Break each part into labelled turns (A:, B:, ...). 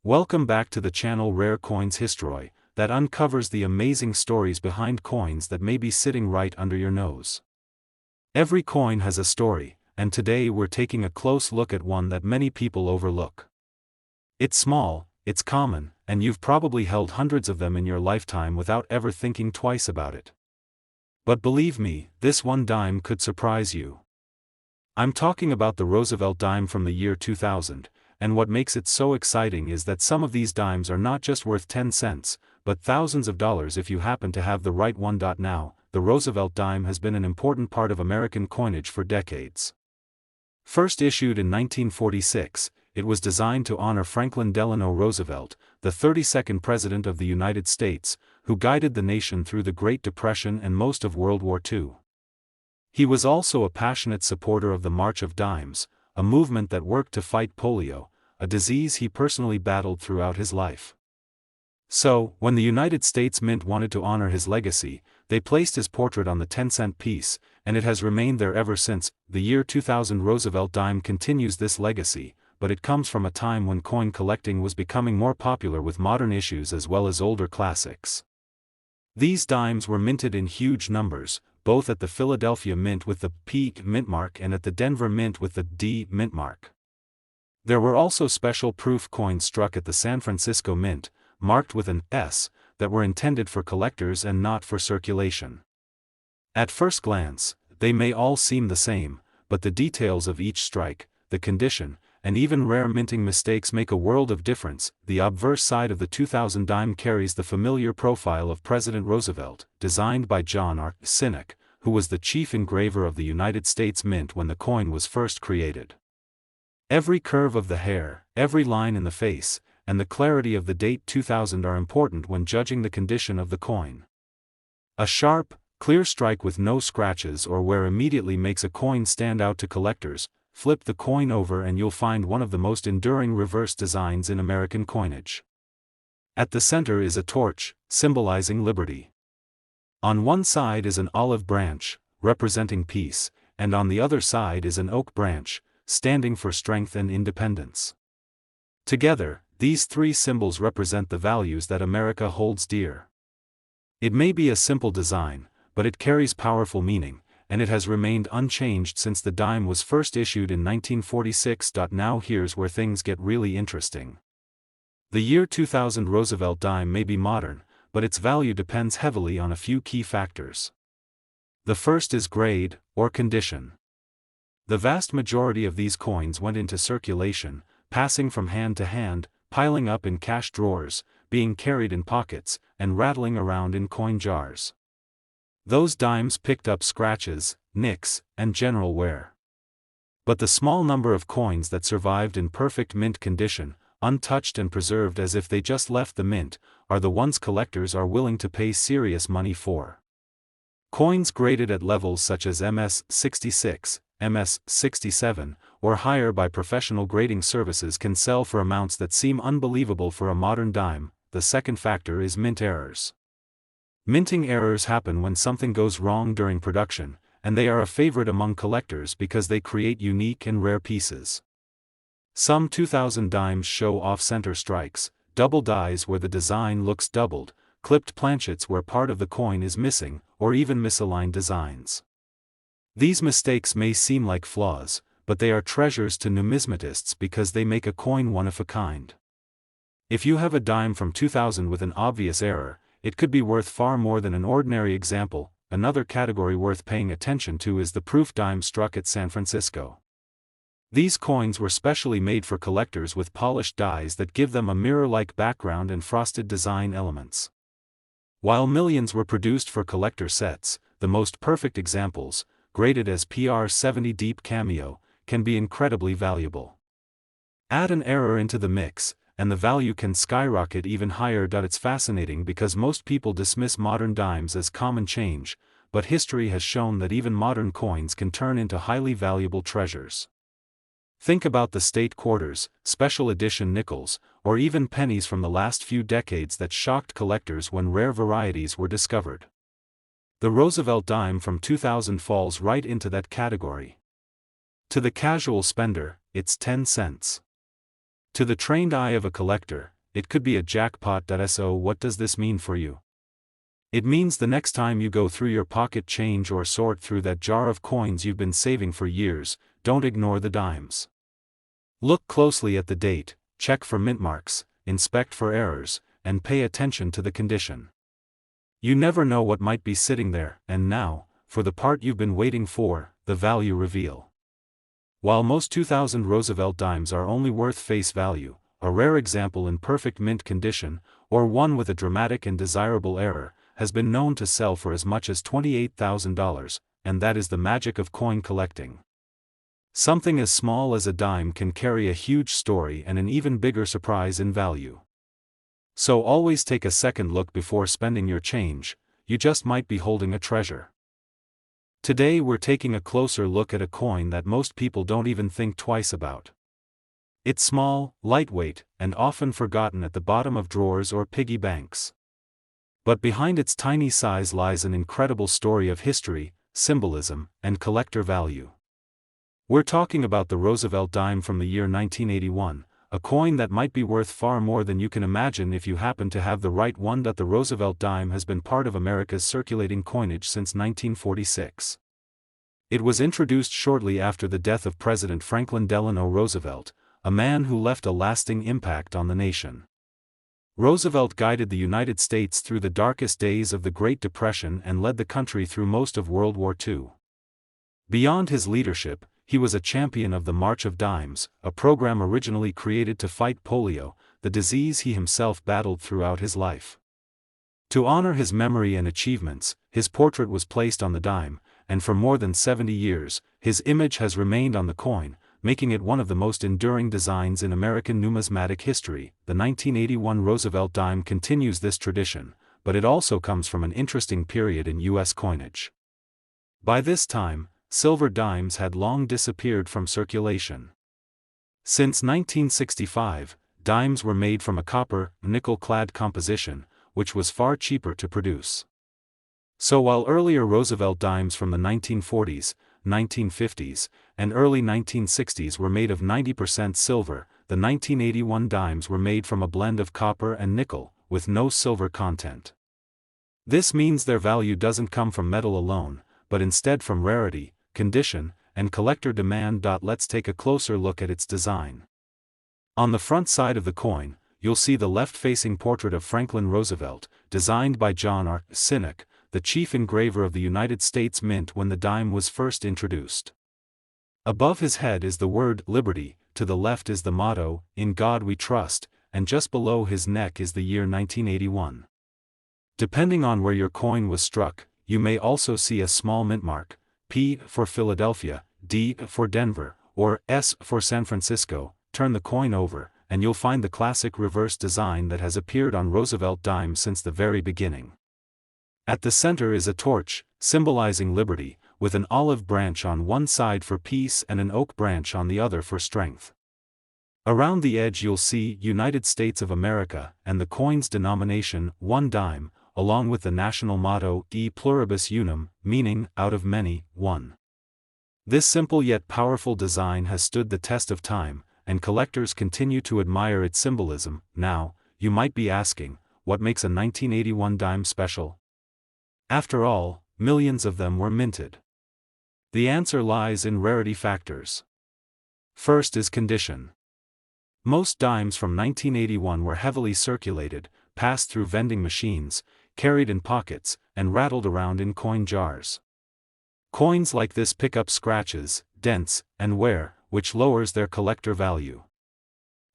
A: Welcome back to the channel Rare Coins History, that uncovers the amazing stories behind coins that may be sitting right under your nose. Every coin has a story, and today we're taking a close look at one that many people overlook. It's small, it's common, and you've probably held hundreds of them in your lifetime without ever thinking twice about it. But believe me, this one dime could surprise you. I'm talking about the Roosevelt dime from the year 2000. And what makes it so exciting is that some of these dimes are not just worth 10 cents, but thousands of dollars if you happen to have the right one. Now, the Roosevelt dime has been an important part of American coinage for decades. First issued in 1946, it was designed to honor Franklin Delano Roosevelt, the 32nd President of the United States, who guided the nation through the Great Depression and most of World War II. He was also a passionate supporter of the March of Dimes, a movement that worked to fight polio, a disease he personally battled throughout his life. So, when the United States Mint wanted to honor his legacy, they placed his portrait on the 10-cent piece, and it has remained there ever since. The year 2000 Roosevelt dime continues this legacy, but it comes from a time when coin collecting was becoming more popular with modern issues as well as older classics. These dimes were minted in huge numbers, both at the Philadelphia Mint with the P mint mark and at the Denver Mint with the D mint mark. There were also special proof coins struck at the San Francisco Mint, marked with an S, that were intended for collectors and not for circulation. At first glance, they may all seem the same, but the details of each strike, the condition, and even rare minting mistakes make a world of difference. The obverse side of the 2000 dime carries the familiar profile of President Roosevelt, designed by John R. Sinek, who was the chief engraver of the United States Mint when the coin was first created. Every curve of the hair, every line in the face, and the clarity of the date 2000 are important when judging the condition of the coin. A sharp, clear strike with no scratches or wear immediately makes a coin stand out to collectors. Flip the coin over and you'll find one of the most enduring reverse designs in American coinage. At the center is a torch, symbolizing liberty. On one side is an olive branch, representing peace, and on the other side is an oak branch, standing for strength and independence. Together, these three symbols represent the values that America holds dear. It may be a simple design, but it carries powerful meaning, and it has remained unchanged since the dime was first issued in 1946. Now here's where things get really interesting. The year 2000 Roosevelt dime may be modern, but its value depends heavily on a few key factors. The first is grade, or condition. The vast majority of these coins went into circulation, passing from hand to hand, piling up in cash drawers, being carried in pockets, and rattling around in coin jars. Those dimes picked up scratches, nicks, and general wear. But the small number of coins that survived in perfect mint condition, untouched and preserved as if they just left the mint, are the ones collectors are willing to pay serious money for. Coins graded at levels such as MS 66, MS 67, or higher by professional grading services can sell for amounts that seem unbelievable for a modern dime. The second factor is mint errors. Minting errors happen when something goes wrong during production, and they are a favorite among collectors because they create unique and rare pieces. Some 2000 dimes show off-center strikes, double dies where the design looks doubled, clipped planchets where part of the coin is missing, or even misaligned designs. These mistakes may seem like flaws, but they are treasures to numismatists because they make a coin one of a kind. If you have a dime from 2000 with an obvious error, it could be worth far more than an ordinary example. Another category worth paying attention to is the proof dime struck at San Francisco. These coins were specially made for collectors with polished dies that give them a mirror-like background and frosted design elements. While millions were produced for collector sets, the most perfect examples, graded as PR70 Deep Cameo, can be incredibly valuable. Add an error into the mix, and the value can skyrocket even higher. It's fascinating because most people dismiss modern dimes as common change, but history has shown that even modern coins can turn into highly valuable treasures. Think about the state quarters, special edition nickels, or even pennies from the last few decades that shocked collectors when rare varieties were discovered. The Roosevelt dime from 2000 falls right into that category. To the casual spender, it's 10 cents. To the trained eye of a collector, it could be a jackpot. So what does this mean for you? It means the next time you go through your pocket change or sort through that jar of coins you've been saving for years, don't ignore the dimes. Look closely at the date, check for mint marks, inspect for errors, and pay attention to the condition. You never know what might be sitting there. And now, for the part you've been waiting for, the value reveal. While most 2000 Roosevelt dimes are only worth face value, a rare example in perfect mint condition, or one with a dramatic and desirable error, has been known to sell for as much as $28,000, and that is the magic of coin collecting. Something as small as a dime can carry a huge story and an even bigger surprise in value. So always take a second look before spending your change, you just might be holding a treasure. Today we're taking a closer look at a coin that most people don't even think twice about. It's small, lightweight, and often forgotten at the bottom of drawers or piggy banks. But behind its tiny size lies an incredible story of history, symbolism, and collector value. We're talking about the Roosevelt dime from the year 1981, a coin that might be worth far more than you can imagine if you happen to have the right one. The Roosevelt dime has been part of America's circulating coinage since 1946. It was introduced shortly after the death of President Franklin Delano Roosevelt, a man who left a lasting impact on the nation. Roosevelt guided the United States through the darkest days of the Great Depression and led the country through most of World War II. Beyond his leadership, he was a champion of the March of Dimes, a program originally created to fight polio, the disease he himself battled throughout his life. To honor his memory and achievements, his portrait was placed on the dime, and for more than 70 years, his image has remained on the coin, making it one of the most enduring designs in American numismatic history. The 1981 Roosevelt dime continues this tradition, but it also comes from an interesting period in U.S. coinage. By this time, silver dimes had long disappeared from circulation. Since 1965, dimes were made from a copper, nickel-clad composition, which was far cheaper to produce. So while earlier Roosevelt dimes from the 1940s, 1950s, and early 1960s were made of 90% silver, the 1981 dimes were made from a blend of copper and nickel, with no silver content. This means their value doesn't come from metal alone, but instead from rarity, condition, and collector demand. Let's take a closer look at its design. On the front side of the coin, you'll see the left-facing portrait of Franklin Roosevelt, designed by John R. Sinnock, the chief engraver of the United States Mint when the dime was first introduced. Above his head is the word Liberty, to the left is the motto, In God We Trust, and just below his neck is the year 1981. Depending on where your coin was struck, you may also see a small mint mark, P for Philadelphia, D for Denver, or S for San Francisco. Turn the coin over, and you'll find the classic reverse design that has appeared on Roosevelt dimes since the very beginning. At the center is a torch, symbolizing liberty, with an olive branch on one side for peace and an oak branch on the other for strength. Around the edge you'll see United States of America and the coin's denomination, 1 dime, along with the national motto, E pluribus unum, meaning, out of many, one. This simple yet powerful design has stood the test of time, and collectors continue to admire its symbolism. Now, you might be asking, what makes a 1981 dime special? After all, millions of them were minted. The answer lies in rarity factors. First is condition. Most dimes from 1981 were heavily circulated, passed through vending machines, carried in pockets, and rattled around in coin jars. Coins like this pick up scratches, dents, and wear, which lowers their collector value.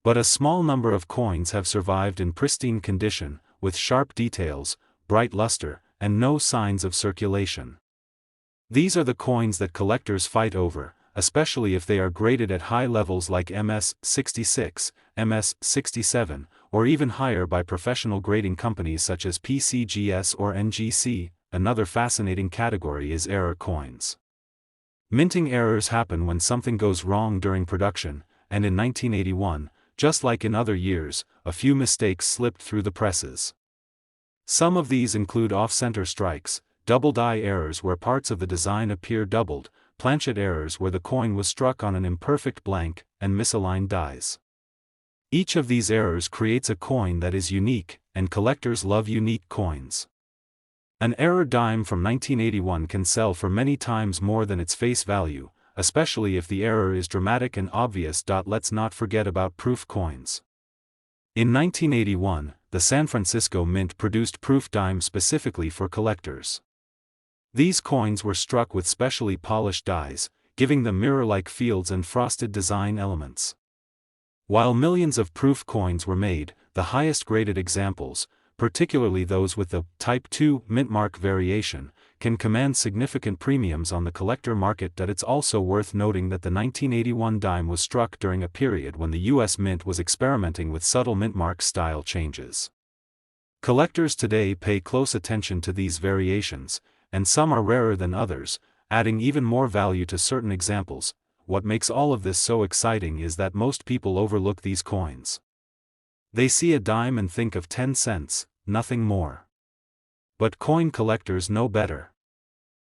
A: But a small number of coins have survived in pristine condition, with sharp details, bright luster, and no signs of circulation. These are the coins that collectors fight over, especially if they are graded at high levels like MS 66, MS 67, or even higher by professional grading companies such as PCGS or NGC. Another fascinating category is error coins. Minting errors happen when something goes wrong during production, and in 1981, just like in other years, a few mistakes slipped through the presses. Some of these include off-center strikes, double die errors where parts of the design appear doubled, planchet errors where the coin was struck on an imperfect blank, and misaligned dies. Each of these errors creates a coin that is unique, and collectors love unique coins. An error dime from 1981 can sell for many times more than its face value, especially if the error is dramatic and obvious. Let's not forget about proof coins. In 1981, the San Francisco Mint produced proof dimes specifically for collectors. These coins were struck with specially polished dies, giving them mirror-like fields and frosted design elements. While millions of proof coins were made, the highest-graded examples, particularly those with the Type 2 mint mark variation, can command significant premiums on the collector market. It's also worth noting that the 1981 dime was struck during a period when the U.S. Mint was experimenting with subtle mint mark style changes. Collectors today pay close attention to these variations, and some are rarer than others, adding even more value to certain examples. What makes all of this so exciting is that most people overlook these coins. They see a dime and think of 10 cents, nothing more. But coin collectors know better.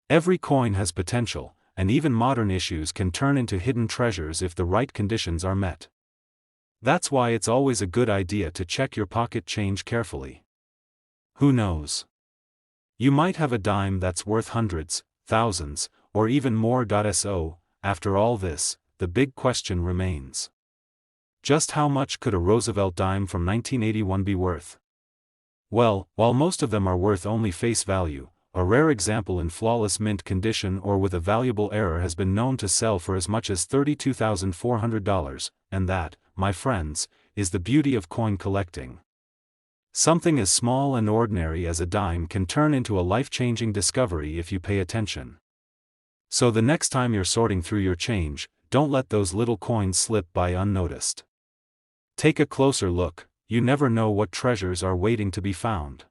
A: Every coin has potential, and even modern issues can turn into hidden treasures if the right conditions are met. That's why it's always a good idea to check your pocket change carefully. Who knows? You might have a dime that's worth hundreds, thousands, or even more. So, after all this, the big question remains. Just how much could a Roosevelt dime from 1981 be worth? Well, while most of them are worth only face value, a rare example in flawless mint condition or with a valuable error has been known to sell for as much as $32,400, and that, my friends, is the beauty of coin collecting. Something as small and ordinary as a dime can turn into a life-changing discovery if you pay attention. So the next time you're sorting through your change, don't let those little coins slip by unnoticed. Take a closer look, you never know what treasures are waiting to be found.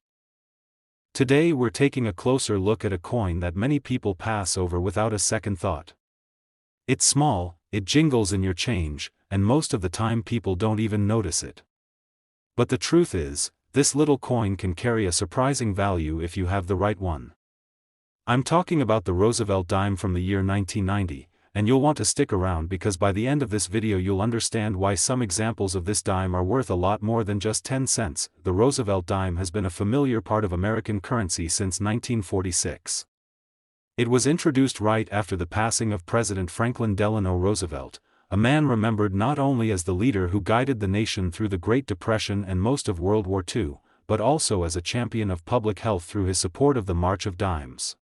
A: Today we're taking a closer look at a coin that many people pass over without a second thought. It's small, it jingles in your change, and most of the time people don't even notice it. But the truth is, this little coin can carry a surprising value if you have the right one. I'm talking about the Roosevelt dime from the year 1990, and you'll want to stick around because by the end of this video you'll understand why some examples of this dime are worth a lot more than just 10 cents. The Roosevelt dime has been a familiar part of American currency since 1946. It was introduced right after the passing of President Franklin Delano Roosevelt, a man remembered not only as the leader who guided the nation through the Great Depression and most of World War II, but also as a champion of public health through his support of the March of Dimes.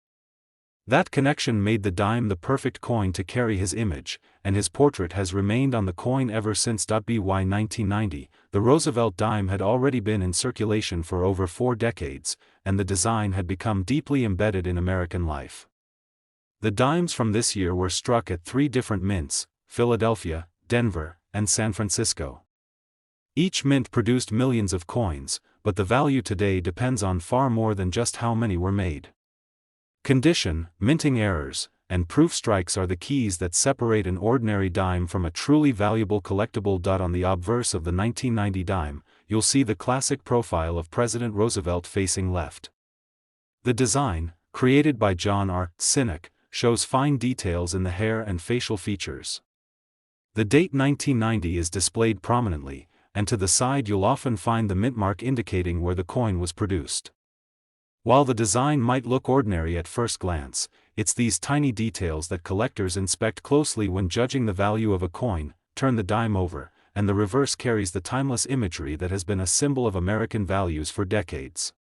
A: That connection made the dime the perfect coin to carry his image, and his portrait has remained on the coin ever since. By 1990, the Roosevelt dime had already been in circulation for over 4 decades, and the design had become deeply embedded in American life. The dimes from this year were struck at 3 different mints: Philadelphia, Denver, and San Francisco. Each mint produced millions of coins, but the value today depends on far more than just how many were made. Condition, minting errors, and proof strikes are the keys that separate an ordinary dime from a truly valuable collectible. On the obverse of the 1990 dime, you'll see the classic profile of President Roosevelt facing left. The design, created by John R. Sinek, shows fine details in the hair and facial features. The date 1990 is displayed prominently, and to the side you'll often find the mint mark indicating where the coin was produced. While the design might look ordinary at first glance, it's these tiny details that collectors inspect closely when judging the value of a coin. Turn the dime over, and the reverse carries the timeless imagery that has been a symbol of American values for decades.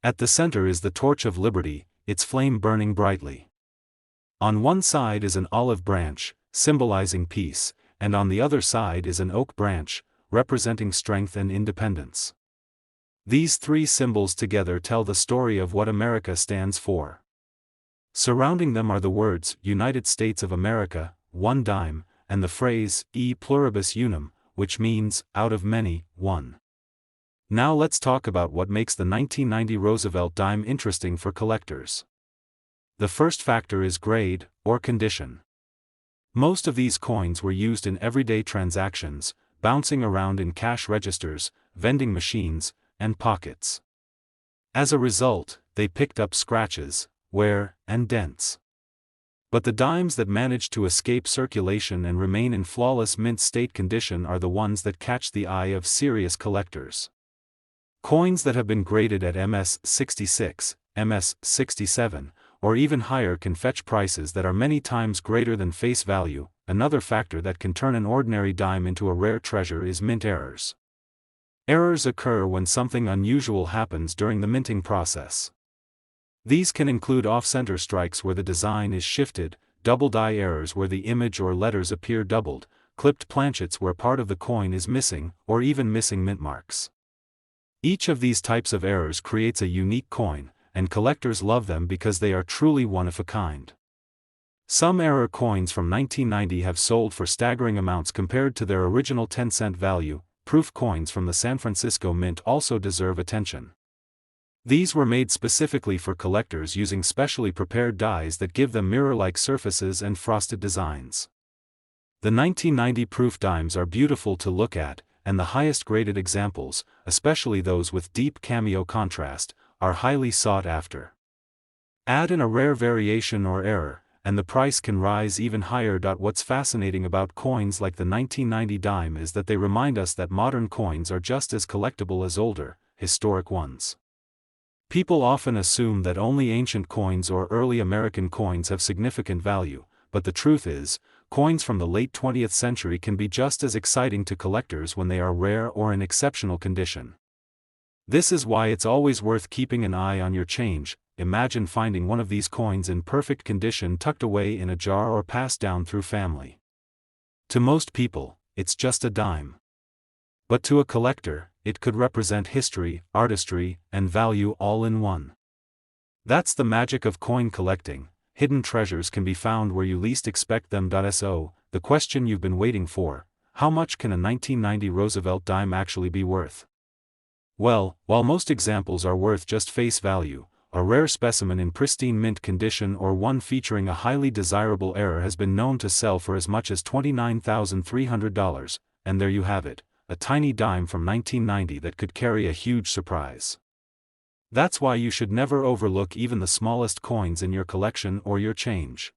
A: At the center is the torch of liberty, its flame burning brightly. On one side is an olive branch, symbolizing peace, and on the other side is an oak branch, representing strength and independence. These 3 symbols together tell the story of what America stands for. Surrounding them are the words, United States of America, 1 dime, and the phrase, e pluribus unum, which means, out of many, one. Now let's talk about what makes the 1990 Roosevelt dime interesting for collectors. The first factor is grade, or condition. Most of these coins were used in everyday transactions, bouncing around in cash registers, vending machines, and pockets. As a result, they picked up scratches, wear, and dents. But the dimes that manage to escape circulation and remain in flawless mint state condition are the ones that catch the eye of serious collectors. Coins that have been graded at MS66, MS67, or even higher can fetch prices that are many times greater than face value. Another factor that can turn an ordinary dime into a rare treasure is mint errors. Errors occur when something unusual happens during the minting process. These can include off-center strikes where the design is shifted, double die errors where the image or letters appear doubled, clipped planchets where part of the coin is missing, or even missing mint marks. Each of these types of errors creates a unique coin, and collectors love them because they are truly one of a kind. Some error coins from 1990 have sold for staggering amounts compared to their original 10-cent value. Proof coins from the San Francisco Mint also deserve attention. These were made specifically for collectors using specially prepared dies that give them mirror-like surfaces and frosted designs. The 1990 proof dimes are beautiful to look at, and the highest graded examples, especially those with deep cameo contrast, are highly sought after. Add in a rare variation or error, and the price can rise even higher. What's fascinating about coins like the 1990 dime is that they remind us that modern coins are just as collectible as older, historic ones. People often assume that only ancient coins or early American coins have significant value, but the truth is, coins from the late 20th century can be just as exciting to collectors when they are rare or in exceptional condition. This is why it's always worth keeping an eye on your change. Imagine finding one of these coins in perfect condition tucked away in a jar or passed down through family. To most people, it's just a dime. But to a collector, it could represent history, artistry, and value all in one. That's the magic of coin collecting. Hidden treasures can be found where you least expect them. So, the question you've been waiting for: how much can a 1990 Roosevelt dime actually be worth? Well, while most examples are worth just face value, a rare specimen in pristine mint condition or one featuring a highly desirable error has been known to sell for as much as $29,300, and there you have it, a tiny dime from 1990 that could carry a huge surprise. That's why you should never overlook even the smallest coins in your collection or your change.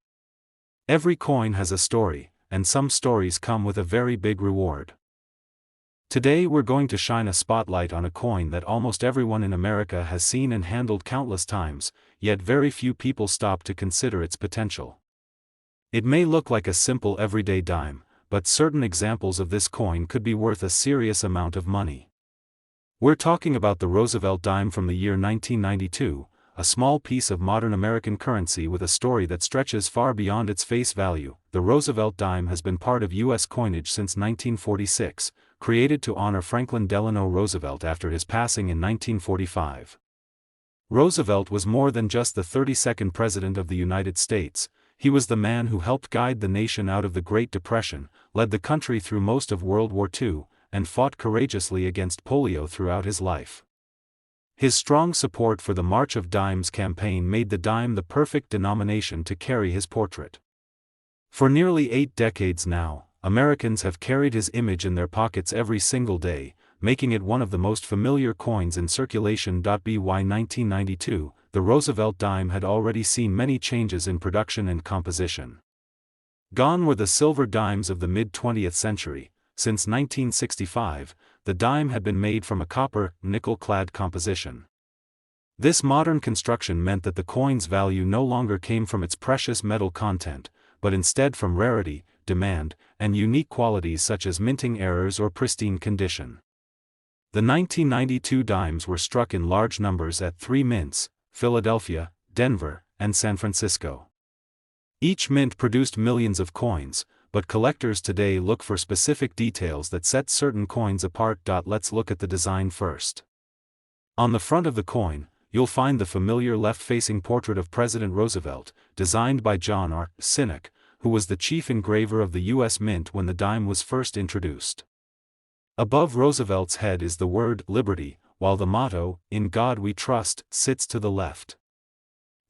A: Every coin has a story, and some stories come with a very big reward. Today we're going to shine a spotlight on a coin that almost everyone in America has seen and handled countless times, yet very few people stop to consider its potential. It may look like a simple everyday dime, but certain examples of this coin could be worth a serious amount of money. We're talking about the Roosevelt dime from the year 1992, a small piece of modern American currency with a story that stretches far beyond its face value. The Roosevelt dime has been part of U.S. coinage since 1946, created to honor Franklin Delano Roosevelt after his passing in 1945. Roosevelt was more than just the 32nd President of the United States. He was the man who helped guide the nation out of the Great Depression, led the country through most of World War II, and fought courageously against polio throughout his life. His strong support for the March of Dimes campaign made the dime the perfect denomination to carry his portrait. For nearly 8 decades now, Americans have carried his image in their pockets every single day, making it one of the most familiar coins in circulation. By 1992, the Roosevelt dime had already seen many changes in production and composition. Gone were the silver dimes of the mid-20th century. Since 1965, the dime had been made from a copper, nickel-clad composition. This modern construction meant that the coin's value no longer came from its precious metal content, but instead from rarity, demand, and unique qualities such as minting errors or pristine condition. The 1992 dimes were struck in large numbers at 3 mints: Philadelphia, Denver, and San Francisco. Each mint produced millions of coins, but collectors today look for specific details that set certain coins apart. Let's look at the design first. On the front of the coin, you'll find the familiar left-facing portrait of President Roosevelt, designed by John R. Sinek, who was the chief engraver of the U.S. Mint when the dime was first introduced. Above Roosevelt's head is the word Liberty, while the motto, "In God We Trust," sits to the left.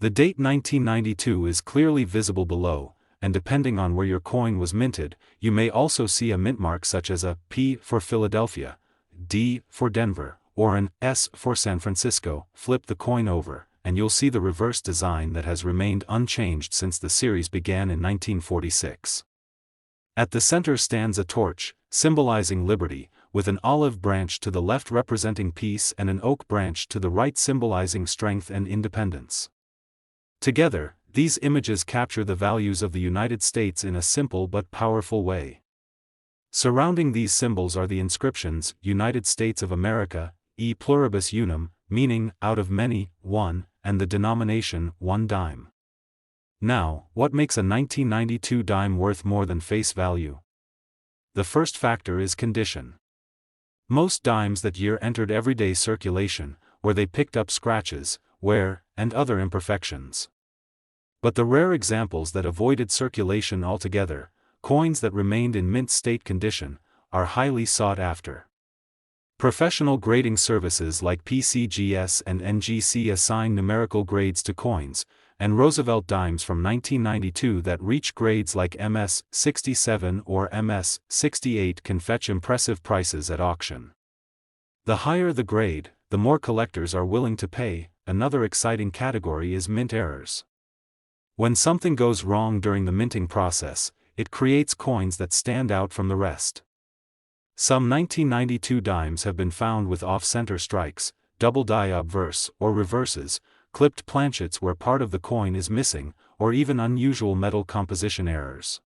A: The date 1992 is clearly visible below, and depending on where your coin was minted, you may also see a mint mark such as a P for Philadelphia, D for Denver, or an S for San Francisco. Flip the coin over, and you'll see the reverse design that has remained unchanged since the series began in 1946. At the center stands a torch, symbolizing liberty, with an olive branch to the left representing peace and an oak branch to the right symbolizing strength and independence. Together, these images capture the values of the United States in a simple but powerful way. Surrounding these symbols are the inscriptions, United States of America, e pluribus unum, meaning, out of many, one, and the denomination, 1 dime. Now, what makes a 1992 dime worth more than face value? The first factor is condition. Most dimes that year entered everyday circulation, where they picked up scratches, wear, and other imperfections. But the rare examples that avoided circulation altogether, coins that remained in mint state condition, are highly sought after. Professional grading services like PCGS and NGC assign numerical grades to coins, and Roosevelt dimes from 1992 that reach grades like MS 67 or MS 68 can fetch impressive prices at auction. The higher the grade, the more collectors are willing to pay. Another exciting category is mint errors. When something goes wrong during the minting process, it creates coins that stand out from the rest. Some 1992 dimes have been found with off-center strikes, double die obverse or reverses, clipped planchets where part of the coin is missing, or even unusual metal composition errors.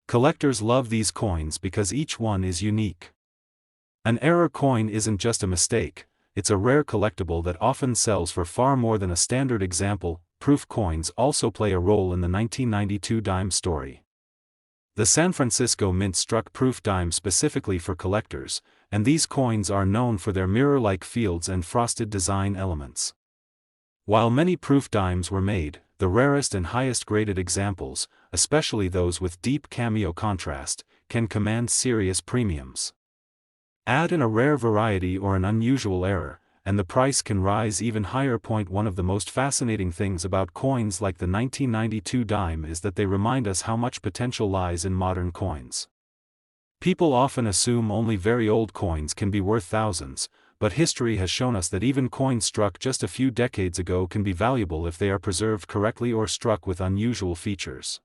A: Collectors love these coins because each one is unique. An error coin isn't just a mistake, it's a rare collectible that often sells for far more than a standard example. Proof coins also play a role in the 1992 dime story. The San Francisco Mint struck proof dime specifically for collectors, and these coins are known for their mirror-like fields and frosted design elements. While many proof dimes were made, the rarest and highest-graded examples, especially those with deep cameo contrast, can command serious premiums. Add in a rare variety or an unusual error, and the price can rise even higher. One of the most fascinating things about coins like the 1992 dime is that they remind us how much potential lies in modern coins. People often assume only very old coins can be worth thousands, but history has shown us that even coins struck just a few decades ago can be valuable if they are preserved correctly or struck with unusual features.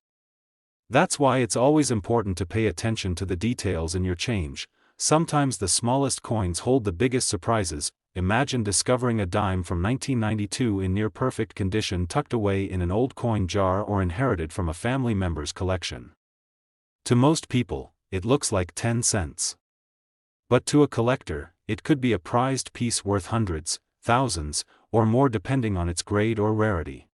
A: That's why it's always important to pay attention to the details in your change. Sometimes the smallest coins hold the biggest surprises. Imagine discovering a dime from 1992 in near-perfect condition tucked away in an old coin jar or inherited from a family member's collection. To most people, it looks like 10 cents. But to a collector, it could be a prized piece worth hundreds, thousands, or more depending on its grade or rarity.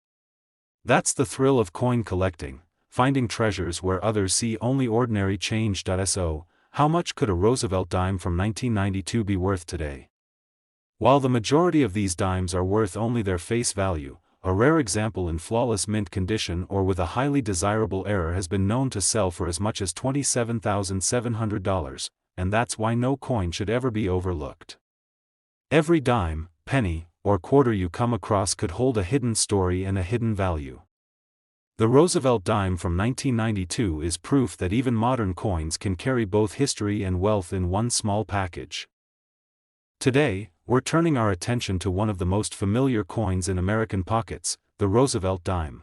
A: That's the thrill of coin collecting, finding treasures where others see only ordinary change. So, how much could a Roosevelt dime from 1992 be worth today? While the majority of these dimes are worth only their face value, a rare example in flawless mint condition or with a highly desirable error has been known to sell for as much as $27,700, and that's why no coin should ever be overlooked. Every dime, penny, or quarter you come across could hold a hidden story and a hidden value. The Roosevelt dime from 1992 is proof that even modern coins can carry both history and wealth in one small package. Today, we're turning our attention to one of the most familiar coins in American pockets, the Roosevelt dime.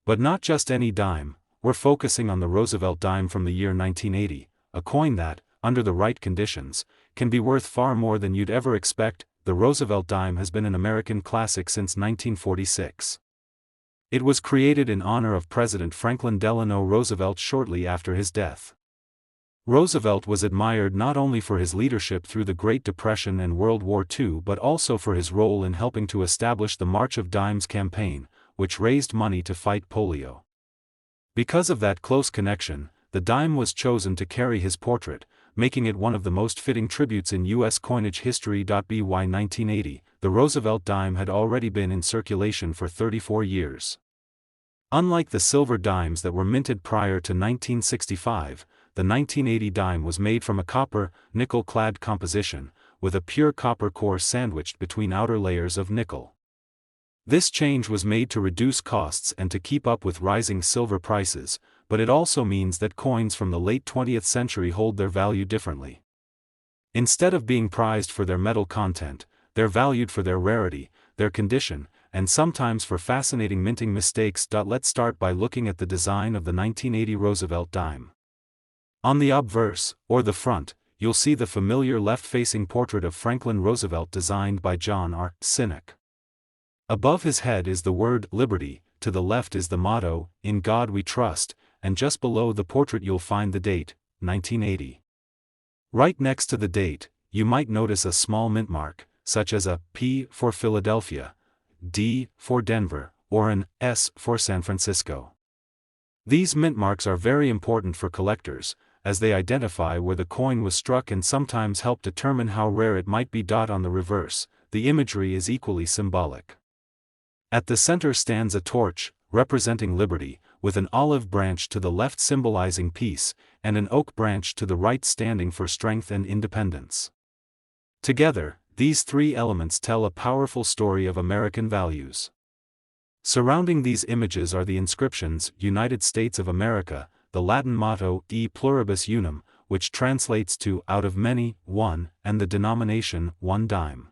A: But not just any dime, we're focusing on the Roosevelt dime from the year 1980, a coin that, under the right conditions, can be worth far more than you'd ever expect. The Roosevelt dime has been an American classic since 1946. It was created in honor of President Franklin Delano Roosevelt shortly after his death. Roosevelt was admired not only for his leadership through the Great Depression and World War II but also for his role in helping to establish the March of Dimes campaign, which raised money to fight polio. Because of that close connection, the dime was chosen to carry his portrait, making it one of the most fitting tributes in U.S. coinage history. By 1980, the Roosevelt dime had already been in circulation for 34 years. Unlike the silver dimes that were minted prior to 1965, the 1980 dime was made from a copper, nickel-clad composition, with a pure copper core sandwiched between outer layers of nickel. This change was made to reduce costs and to keep up with rising silver prices, but it also means that coins from the late 20th century hold their value differently. Instead of being prized for their metal content, they're valued for their rarity, their condition, and sometimes for fascinating minting mistakes. Let's start by looking at the design of the 1980 Roosevelt dime. On the obverse, or the front, you'll see the familiar left-facing portrait of Franklin Roosevelt designed by John R. Sinek. Above his head is the word Liberty, to the left is the motto, In God We Trust, and just below the portrait you'll find the date, 1980. Right next to the date, you might notice a small mint mark, such as a P for Philadelphia, D for Denver, or an S for San Francisco. These mint marks are very important for collectors, as they identify where the coin was struck and sometimes help determine how rare it might be. On the reverse, the imagery is equally symbolic. At the center stands a torch, representing liberty, with an olive branch to the left symbolizing peace, and an oak branch to the right standing for strength and independence. Together, these three elements tell a powerful story of American values. Surrounding these images are the inscriptions, United States of America, the Latin motto, E pluribus unum, which translates to, out of many, one, and the denomination, one dime.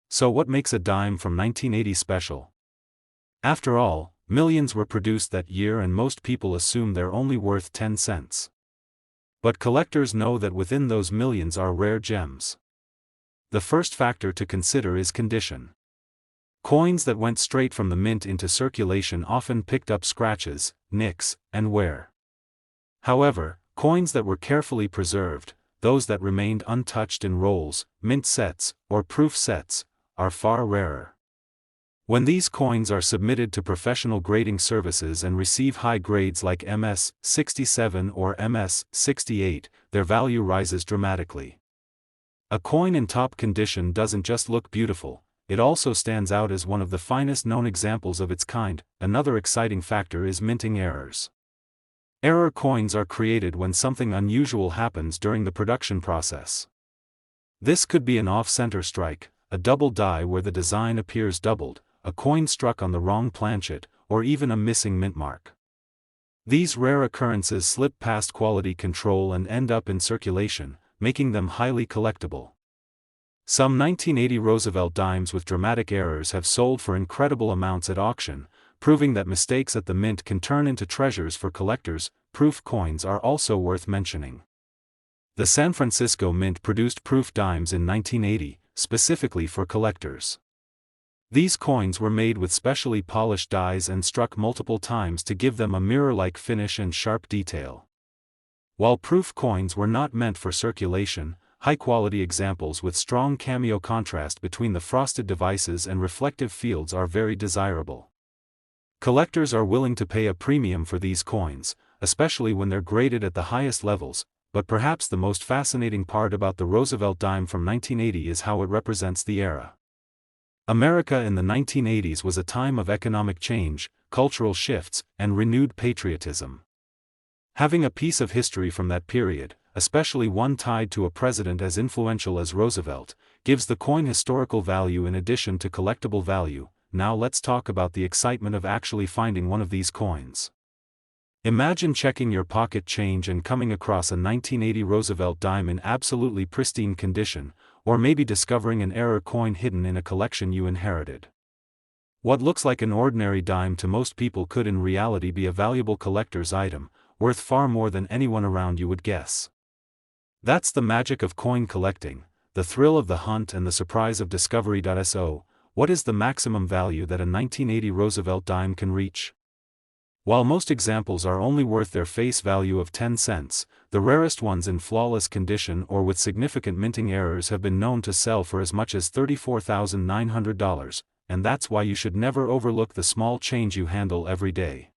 A: So what makes a dime from 1980 special? After all, millions were produced that year and most people assume they're only worth 10 cents. But collectors know that within those millions are rare gems. The first factor to consider is condition. Coins that went straight from the mint into circulation often picked up scratches, nicks, and wear. However, coins that were carefully preserved, those that remained untouched in rolls, mint sets, or proof sets, are far rarer. When these coins are submitted to professional grading services and receive high grades like MS 67 or MS 68, their value rises dramatically. A coin in top condition doesn't just look beautiful, it also stands out as one of the finest known examples of its kind. Another exciting factor is minting errors. Error coins are created when something unusual happens during the production process. This could be an off-center strike, a double die where the design appears doubled, a coin struck on the wrong planchet, or even a missing mint mark. These rare occurrences slip past quality control and end up in circulation, making them highly collectible. Some 1980 Roosevelt dimes with dramatic errors have sold for incredible amounts at auction, proving that mistakes at the mint can turn into treasures for collectors. Proof coins are also worth mentioning. The San Francisco Mint produced proof dimes in 1980, specifically for collectors. These coins were made with specially polished dies and struck multiple times to give them a mirror-like finish and sharp detail. While proof coins were not meant for circulation, high-quality examples with strong cameo contrast between the frosted devices and reflective fields are very desirable. Collectors are willing to pay a premium for these coins, especially when they're graded at the highest levels, but perhaps the most fascinating part about the Roosevelt dime from 1980 is how it represents the era. America in the 1980s was a time of economic change, cultural shifts, and renewed patriotism. Having a piece of history from that period, especially one tied to a president as influential as Roosevelt, gives the coin historical value in addition to collectible value. Now let's talk about the excitement of actually finding one of these coins. Imagine checking your pocket change and coming across a 1980 Roosevelt dime in absolutely pristine condition, or maybe discovering an error coin hidden in a collection you inherited. What looks like an ordinary dime to most people could in reality be a valuable collector's item, worth far more than anyone around you would guess. That's the magic of coin collecting, the thrill of the hunt and the surprise of discovery. So, what is the maximum value that a 1980 Roosevelt dime can reach? While most examples are only worth their face value of 10 cents, the rarest ones in flawless condition or with significant minting errors have been known to sell for as much as $34,900, and that's why you should never overlook the small change you handle every day.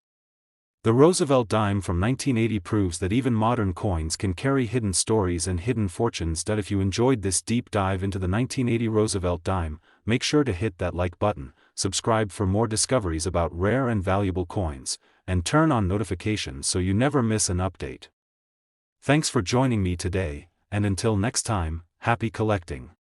A: The Roosevelt dime from 1980 proves that even modern coins can carry hidden stories and hidden fortunes. If you enjoyed this deep dive into the 1980 Roosevelt dime, make sure to hit that like button, subscribe for more discoveries about rare and valuable coins, and turn on notifications so you never miss an update. Thanks for joining me today, and until next time, happy collecting.